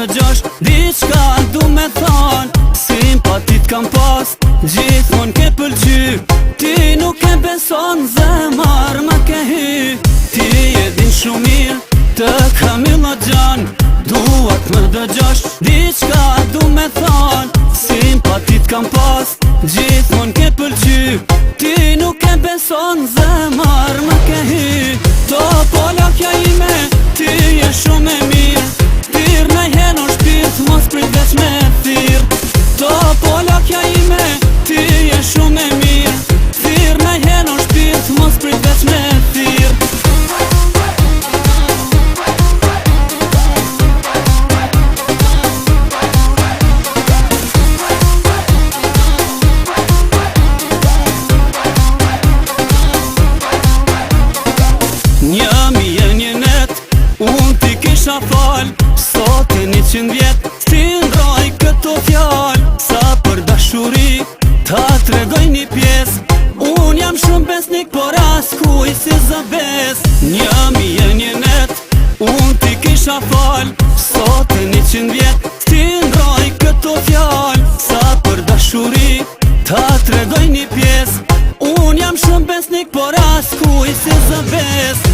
dëgjosh diçka du me than. Simpatit kam pas, gjithmon ke pëlqy. Ti nuk e beson, zemar ma ke hy. Ti e din shumë mirë, të Kamilla gjan. Duat më dëgjosh diçka du me than. Simpatit kam pas, gjithmon ke pëlqy. Ti nuk e beson, zemar ma ke hy. To polakja ime, ti je shumë e mirë. Thirr me hen o shpirt, mos prit veç me thirr. To polakja ime, ti je shumë e mirë. Thirr me hen o shpirt, mos prit veç me thirr. Unë ti kisha fal, sot e 100 vjet. Si ndroj këto fjall, sa për dashuri ta tregoj një pjes. Unë jam shumë besnik, por as kuj si zëbes. Një net, unë ti kisha fal, sot e 100 vjet. Si ndroj këto fjall, sa për dashuri ta tregoj një pjes. Unë jam shumë besnik, por as kuj si zëbes.